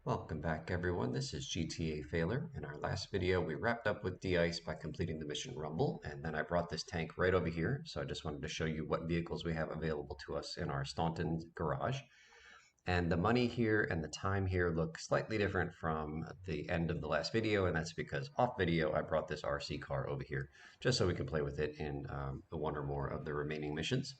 Welcome back everyone, this is GTA Failure. In our last video we wrapped up with de-ice by completing the mission Rumble, and then I brought this tank right over here, so I just wanted to show you what vehicles we have available to us in our Staunton garage. And the money here and the time here look slightly different from the end of the last video, and that's because off video I brought this RC car over here just so we can play with it in one or more of the remaining missions.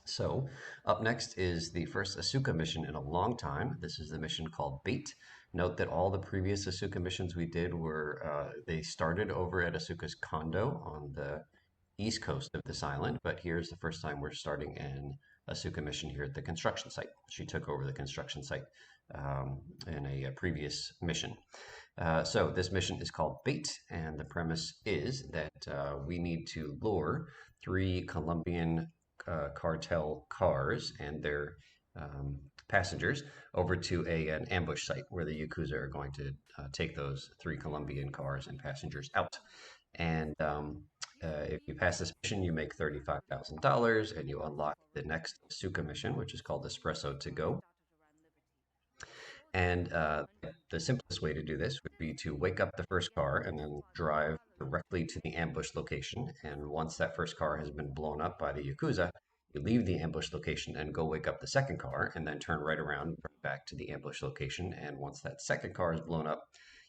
So, up next is the first Asuka mission in a long time. This is the mission called Bait. Note that all the previous Asuka missions we did were, they started over at Asuka's condo on the east coast of this island, but here's the first time we're starting an Asuka mission here at the construction site. She took over the construction site in a previous mission. So this mission is called Bait, and the premise is that we need to lure 3 Colombian cartel cars and their passengers over to an ambush site where the Yakuza are going to take those 3 Colombian cars and passengers out. And if you pass this mission, you make $35,000 and you unlock the next Suka mission, which is called Espresso to Go. And the simplest way to do this would be to wake up the first car and then drive directly to the ambush location. And once that first car has been blown up by the Yakuza, you leave the ambush location and go wake up the second car and then turn right around back to the ambush location. And once that second car is blown up,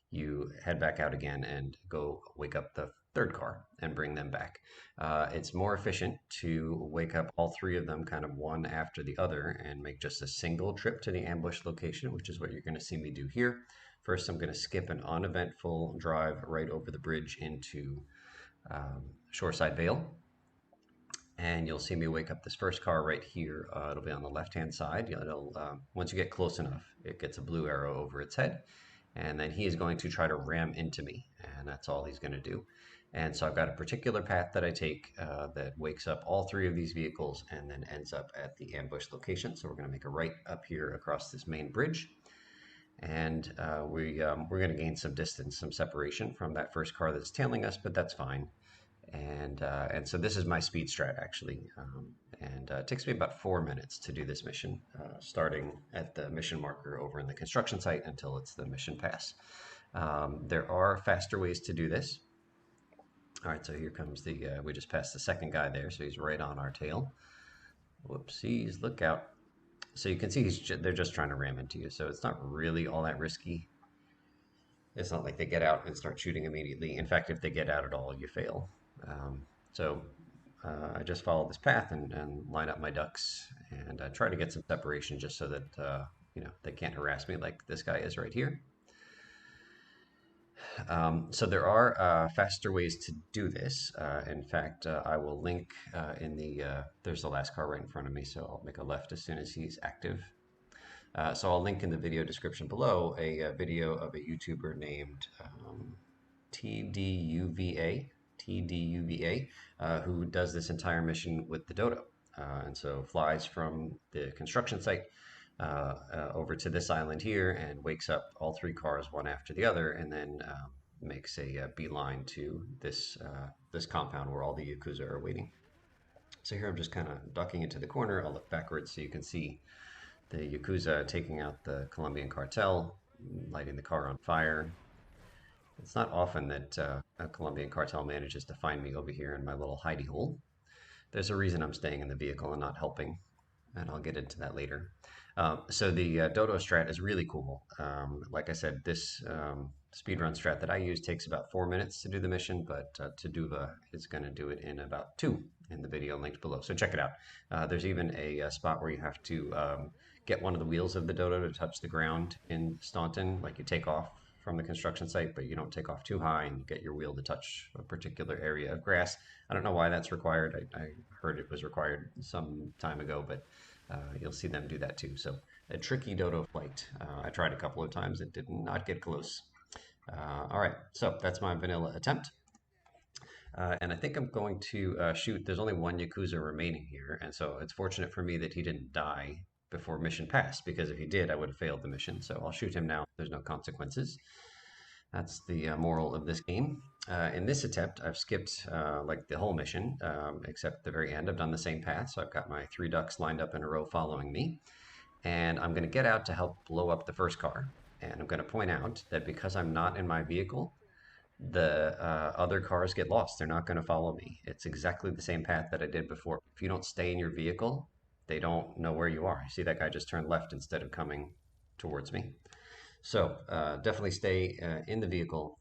you head back out again and go wake up the third car and bring them back. It's more efficient to wake up all 3 of them kind of one after the other and make just a single trip to the ambush location, which is what you're going to see me do here. First, I'm going to skip an uneventful drive right over the bridge into Shoreside Vale. And you'll see me wake up this first car right here. It'll be on the left-hand side. Once you get close enough, it gets a blue arrow over its head. And then he is going to try to ram into me, and that's all he's going to do. And so I've got a particular path that I take that wakes up all 3 of these vehicles and then ends up at the ambush location. So we're going to make a right up here across this main bridge. And we're going to gain some distance, some separation from that first car that's tailing us, but that's fine. And so this is my speed strat actually, and it takes me about 4 minutes to do this mission, starting at the mission marker over in the construction site until it's the mission pass. There are faster ways to do this. All right, so here comes the, we just passed the second guy there, so he's right on our tail. Whoopsies, look out. So you can see they're just trying to ram into you, so it's not really all that risky. It's not like they get out and start shooting immediately. In fact, if they get out at all, you fail. I just follow this path and line up my ducks and try to get some separation just so that they can't harass me like this guy is right here. So there are faster ways to do this. In fact, I will link in there's the last car right in front of me, so I'll make a left as soon as he's active. So I'll link in the video description below a video of a YouTuber named TDUVA, who does this entire mission with the Dodo. And so flies from the construction site over to this island here and wakes up all 3 cars one after the other, and then makes a beeline to this compound where all the Yakuza are waiting. So here I'm just kind of ducking into the corner. I'll look backwards so you can see the Yakuza taking out the Colombian cartel, lighting the car on fire. It's not often that a Colombian cartel manages to find me over here in my little hidey hole. There's a reason I'm staying in the vehicle and not helping, and I'll get into that later. So the Dodo strat is really cool. Like I said, this speedrun strat that I use takes about 4 minutes to do the mission, but Taduva is going to do it in about 2 in the video linked below. So check it out. There's even a spot where you have to get one of the wheels of the Dodo to touch the ground in Staunton. Like you take off from the construction site, but you don't take off too high, and you get your wheel to touch a particular area of grass. I don't know why that's required. I heard it was required some time ago, but you'll see them do that too. So a tricky Dodo flight. I tried a couple of times. It did not get close. All right, so that's my vanilla attempt. And I think I'm going to shoot. There's only 1 Yakuza remaining here, and so it's fortunate for me that he didn't die before mission passed, because if he did, I would have failed the mission. So I'll shoot him now. There's no consequences. That's the moral of this game. In this attempt, I've skipped like the whole mission, except the very end. I've done the same path, so I've got my 3 ducks lined up in a row following me. And I'm going to get out to help blow up the first car. And I'm going to point out that because I'm not in my vehicle, the other cars get lost. They're not going to follow me. It's exactly the same path that I did before. If you don't stay in your vehicle, they don't know where you are. You see that guy just turned left instead of coming towards me. So definitely stay in the vehicle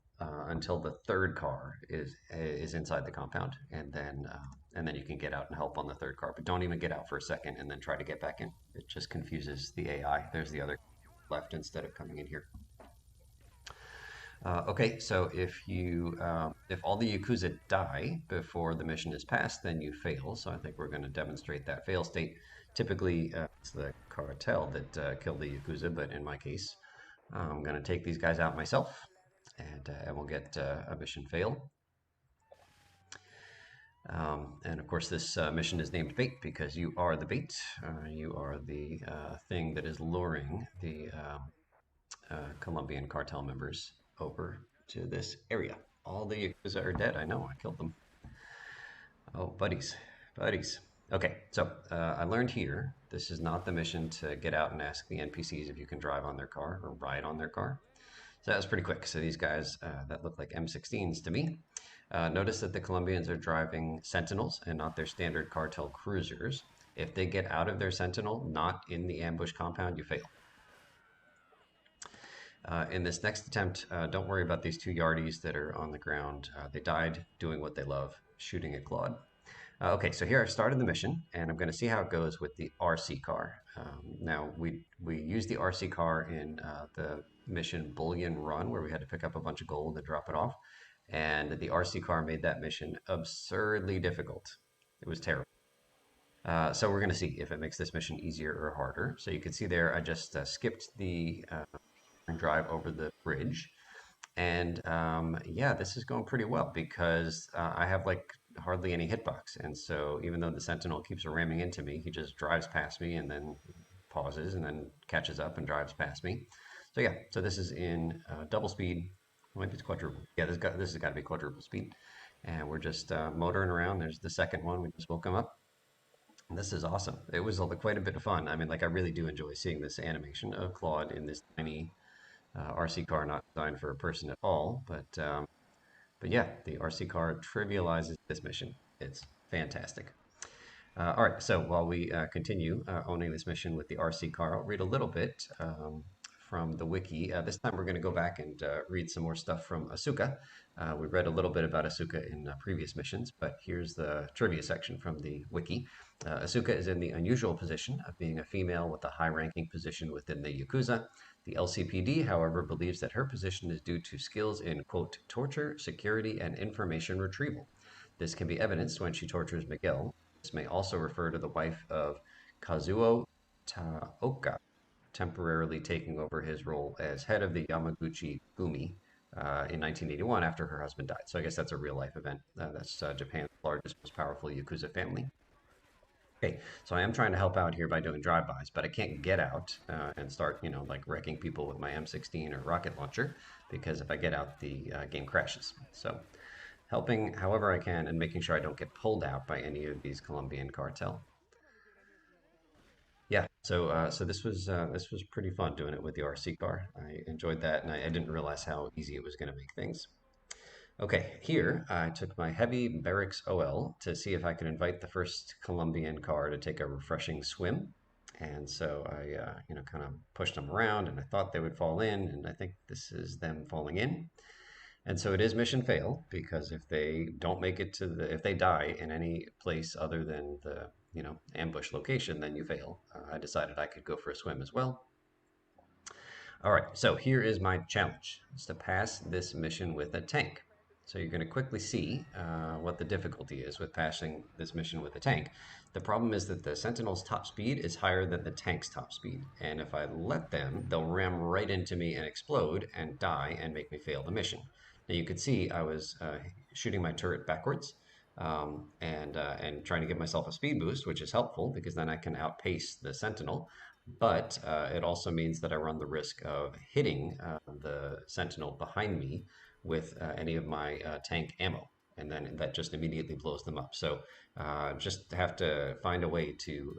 until the third car is inside the compound, and then you can get out and help on the third car. But don't even get out for a second and then try to get back in. It just confuses the AI. There's the other left instead of coming in here. Okay, so if all the Yakuza die before the mission is passed, then you fail. So I think we're going to demonstrate that fail state. Typically, it's the cartel that killed the Yakuza, but in my case, I'm going to take these guys out myself, and we'll get a mission fail. And of course, this mission is named bait because you are the bait. You are the thing that is luring the Colombian cartel members over to this area. All the Yakuza are dead. I know, I killed them. Oh, buddies, buddies. Okay, so I learned here this is not the mission to get out and ask the NPCs if you can drive on their car or ride on their car. So that was pretty quick. So these guys that look like M16s to me. Notice that the Colombians are driving Sentinels and not their standard cartel cruisers. If they get out of their Sentinel, not in the ambush compound, you fail. In this next attempt, don't worry about these two yardies that are on the ground. They died doing what they love, shooting at Claude. Okay, so here I've started the mission, and I'm going to see how it goes with the RC car. Now, we used the RC car in the mission Bullion Run, where we had to pick up a bunch of gold and drop it off. And the RC car made that mission absurdly difficult. It was terrible. So we're going to see if it makes this mission easier or harder. So you can see there, I just skipped the drive over the bridge. And yeah, this is going pretty well because I have like hardly any hitbox. And so even though the Sentinel keeps ramming into me, he just drives past me and then pauses and then catches up and drives past me. So yeah, so this is in double speed. Maybe it's quadruple. Yeah, this has got to be quadruple speed. And we're just motoring around. There's the second one. We just woke him up. This is awesome. It was quite a bit of fun. I mean, like I really do enjoy seeing this animation of Claude in this tiny RC car, not designed for a person at all. But yeah, the RC car trivializes this mission. It's fantastic. All right, so while we continue owning this mission with the RC car, I'll read a little bit from the wiki. This time we're going to go back and read some more stuff from Asuka. We read a little bit about Asuka in previous missions, but here's the trivia section from the wiki. Asuka is in the unusual position of being a female with a high-ranking position within the Yakuza. The LCPD, however, believes that her position is due to skills in, quote, torture, security, and information retrieval. This can be evidenced when she tortures Miguel. This may also refer to the wife of Kazuo Taoka, temporarily taking over his role as head of the Yamaguchi Gumi in 1981 after her husband died. So I guess that's a real life event. That's Japan's largest, most powerful Yakuza family. Okay, so I am trying to help out here by doing drive-bys, but I can't get out and start, like wrecking people with my M16 or rocket launcher, because if I get out, the game crashes. So helping however I can and making sure I don't get pulled out by any of these Colombian cartel. Yeah, so this was pretty fun doing it with the RC car. I enjoyed that, and I didn't realize how easy it was going to make things. Okay, here I took my heavy barracks OL to see if I could invite the first Colombian car to take a refreshing swim. And so I, kind of pushed them around, and I thought they would fall in, and I think this is them falling in. And so it is mission fail because if they don't make it if they die in any place other than the, ambush location, then you fail. I decided I could go for a swim as well. All right, so here is my challenge. It's to pass this mission with a tank. So you're going to quickly see what the difficulty is with passing this mission with a tank. The problem is that the Sentinel's top speed is higher than the tank's top speed. And if I let them, they'll ram right into me and explode and die and make me fail the mission. Now you could see I was shooting my turret backwards and trying to give myself a speed boost, which is helpful because then I can outpace the Sentinel. But it also means that I run the risk of hitting the Sentinel behind me with any of my tank ammo. and then that just immediately blows them up. So just have to find a way to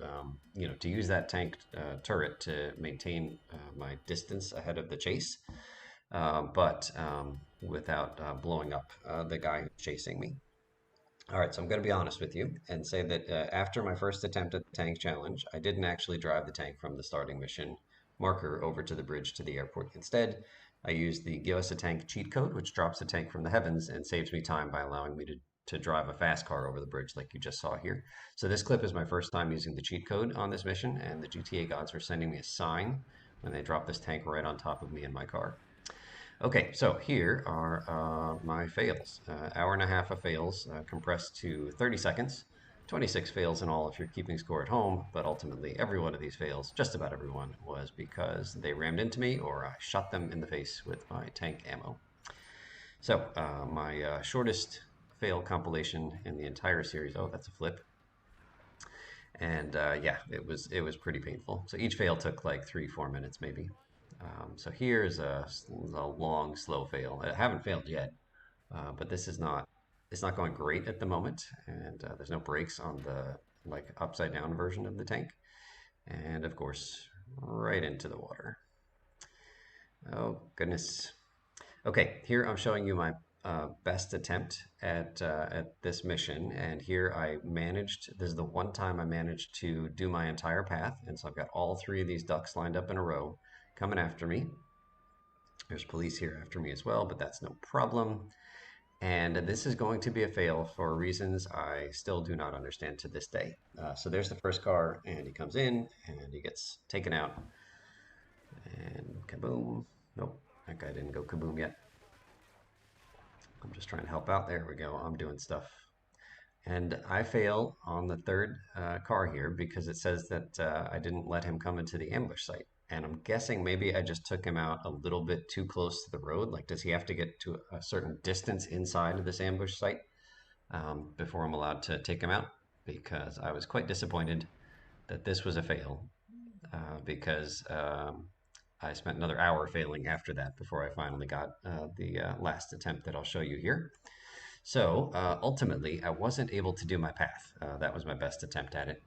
to use that tank turret to maintain my distance ahead of the chase, but without blowing up the guy who's chasing me. All right, so I'm going to be honest with you and say that after my first attempt at the tank challenge, I didn't actually drive the tank from the starting mission marker over to the bridge to the airport. Instead, I used the Give Us a Tank cheat code, which drops the tank from the heavens and saves me time by allowing me to drive a fast car over the bridge like you just saw here. So this clip is my first time using the cheat code on this mission, and the GTA gods were sending me a sign when they dropped this tank right on top of me in my car. Okay, so here are my fails. Hour and a half of fails compressed to 30 seconds. 26 fails in all if you're keeping score at home, but ultimately every one of these fails, just about everyone, was because they rammed into me or I shot them in the face with my tank ammo. So my shortest fail compilation in the entire series. Oh, that's a flip. And yeah, it was pretty painful. So each fail took like 3-4 minutes maybe. So here's a long, slow fail. I haven't failed yet, but this is not, it's not going great at the moment, and there's no brakes on the like upside down version of the tank. And of course, right into the water. Oh, goodness. Okay, here I'm showing you my best attempt at this mission, and here I managed. This is the one time I managed to do my entire path, and so I've got all three of these ducks lined up in a row coming after me. There's police here after me as well, but that's no problem. And this is going to be a fail for reasons I still do not understand to this day. So there's the first car, and he comes in, and he gets taken out, and kaboom. Nope, that guy didn't go kaboom yet. I'm just trying to help out. There we go. I'm doing stuff. And I fail on the third car here because it says that I didn't let him come into the ambush site. And I'm guessing maybe I just took him out a little bit too close to the road. Like, does he have to get to a certain distance inside of this ambush site before I'm allowed to take him out? Because I was quite disappointed that this was a fail because I spent another hour failing after that before I finally got the last attempt that I'll show you here. So ultimately, I wasn't able to do my path. That was my best attempt at it.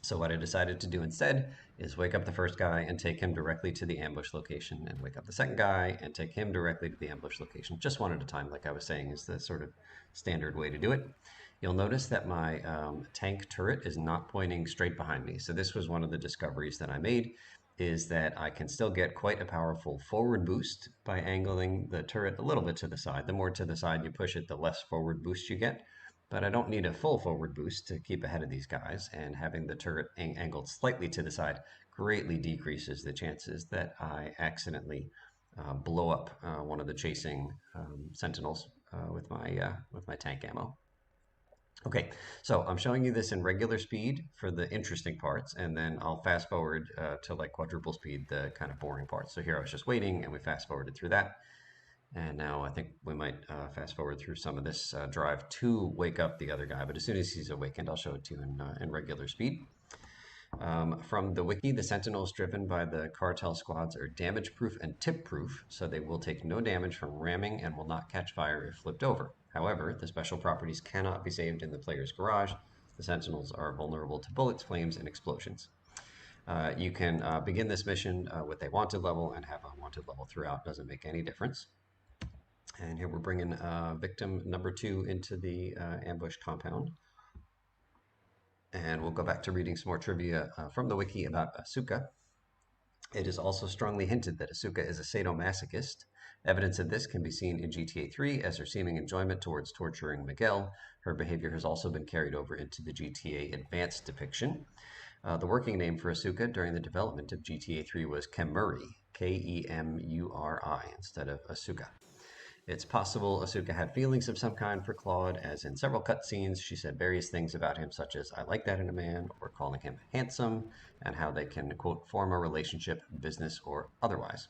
So what I decided to do instead is wake up the first guy and take him directly to the ambush location, and wake up the second guy and take him directly to the ambush location, just one at a time, like I was saying, is the sort of standard way to do it. You'll notice that my tank turret is not pointing straight behind me. So this was one of the discoveries that I made, is that I can still get quite a powerful forward boost by angling the turret a little bit to the side. The more to the side you push it, the less forward boost you get. But I don't need a full forward boost to keep ahead of these guys, and having the turret angled slightly to the side greatly decreases the chances that I accidentally blow up one of the chasing sentinels with my tank ammo. Okay, so I'm showing you this in regular speed for the interesting parts, and then I'll fast forward to like quadruple speed, the kind of boring parts. So here I was just waiting, and we fast forwarded through that. And now I think we might fast forward through some of this drive to wake up the other guy. But as soon as he's awakened, I'll show it to you in regular speed. From the wiki, the sentinels driven by the cartel squads are damage proof and tip proof, so they will take no damage from ramming and will not catch fire if flipped over. However, the special properties cannot be saved in the player's garage. The sentinels are vulnerable to bullets, flames, and explosions. You can begin this mission with a wanted level and have a wanted level throughout. Doesn't make any difference. And here we're bringing victim number 2 into the ambush compound. And we'll go back to reading some more trivia from the wiki about Asuka. It is also strongly hinted that Asuka is a sadomasochist. Evidence of this can be seen in GTA 3 as her seeming enjoyment towards torturing Miguel. Her behavior has also been carried over into the GTA Advanced depiction. The working name for Asuka during the development of GTA 3 was Kemuri, Kemuri, instead of Asuka. It's possible Asuka had feelings of some kind for Claude, as in several cutscenes she said various things about him, such as "I like that in a man," or calling him handsome, and how they can, quote, form a relationship, business or otherwise.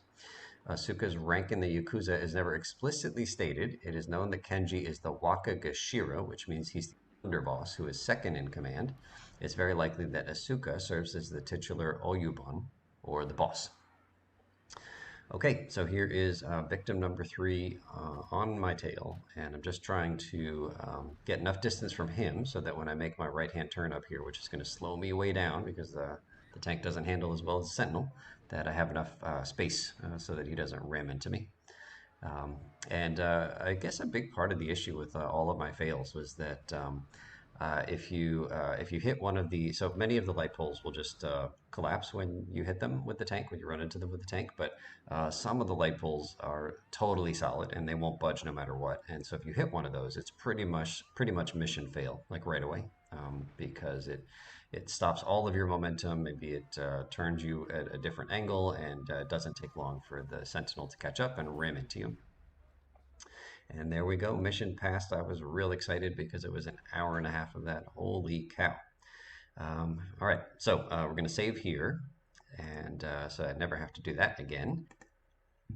Asuka's rank in the Yakuza is never explicitly stated. It is known that Kenji is the Wakagashira, which means he's the underboss who is second in command. It's very likely that Asuka serves as the titular Oyubon, or the boss. Okay, so here is victim number three on my tail, and I'm just trying to get enough distance from him so that when I make my right-hand turn up here, which is going to slow me way down because the tank doesn't handle as well as the Sentinel, that I have enough space so that he doesn't ram into me. Um, and I guess a big part of the issue with all of my fails was that if you hit one of the so many of the light poles will just collapse when you hit them with the tank when you run into them with the tank, but some of the light poles are totally solid and they won't budge no matter what. And so if you hit one of those, it's pretty much mission fail like right away because it stops all of your momentum. Maybe it turns you at a different angle, and it doesn't take long for the Sentinel to catch up and ram into you. And there we go, mission passed. I was real excited because it was an hour and a half of that. Holy cow. All right, so we're going to save here, and so I never have to do that again.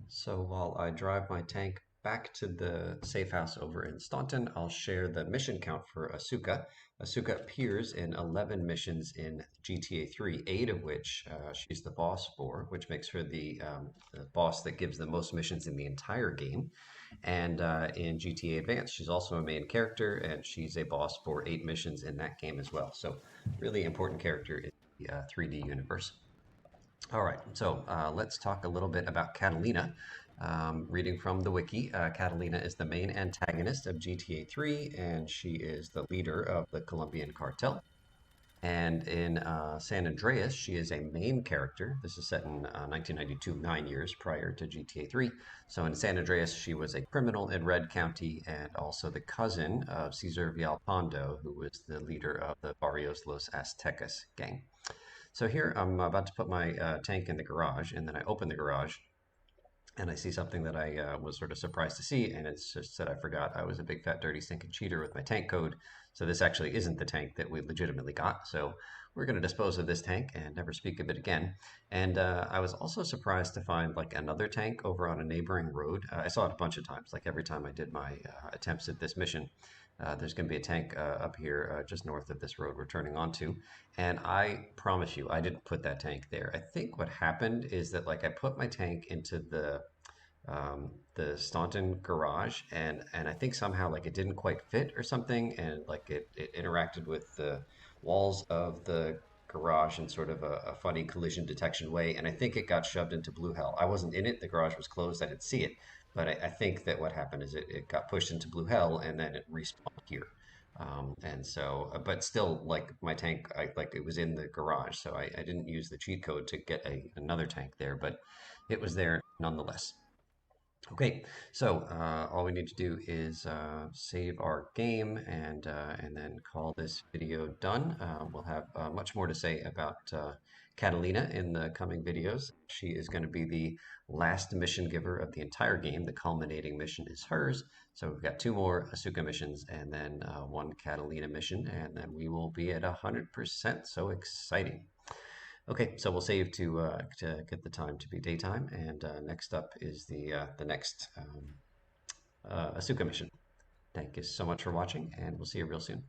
So while I drive my tank back to the safe house over in Staunton, I'll share the mission count for Asuka. Asuka appears in 11 missions in GTA 3, 8 of which she's the boss for, which makes her the boss that gives the most missions in the entire game. And in GTA Advance, she's also a main character, and she's a boss for 8 missions in that game as well. So, really important character in the 3D universe. All right, so let's talk a little bit about Catalina. Reading from the wiki, Catalina is the main antagonist of GTA 3, and she is the leader of the Colombian cartel. And in San Andreas, she is a main character. This is set in 1992, 9 years prior to GTA 3. So in San Andreas, she was a criminal in Red County and also the cousin of Cesar Villalpando, who was the leader of the Barrios Los Aztecas gang. So here I'm about to put my tank in the garage, and then I open the garage, and I see something that I was sort of surprised to see, and it's just that I forgot I was a big fat dirty stinking cheater with my tank code. So this actually isn't the tank that we legitimately got. So we're going to dispose of this tank and never speak of it again. And I was also surprised to find like another tank over on a neighboring road. I saw it a bunch of times, like every time I did my attempts at this mission. There's going to be a tank up here just north of this road we're turning onto. And I promise you, I didn't put that tank there. I think what happened is that like I put my tank into the Staunton garage, and I think somehow like it didn't quite fit or something, and like it interacted with the walls of the garage in sort of a funny collision detection way, and I think it got shoved into blue hell. I wasn't in it, the garage was closed, I didn't see it, but I think that what happened is it got pushed into blue hell and then it respawned here. And so, but still, like my tank, like it was in the garage, so I didn't use the cheat code to get another tank there, but it was there nonetheless. Okay, so all we need to do is save our game and then call this video done. We'll have much more to say about Catalina in the coming videos. She is going to be the last mission giver of the entire game. The culminating mission is hers. So we've got two more Asuka missions and then one Catalina mission, and then we will be at 100%. So exciting. Okay, so we'll save to get the time to be daytime, and next up is the next Asuka mission. Thank you so much for watching, and we'll see you real soon.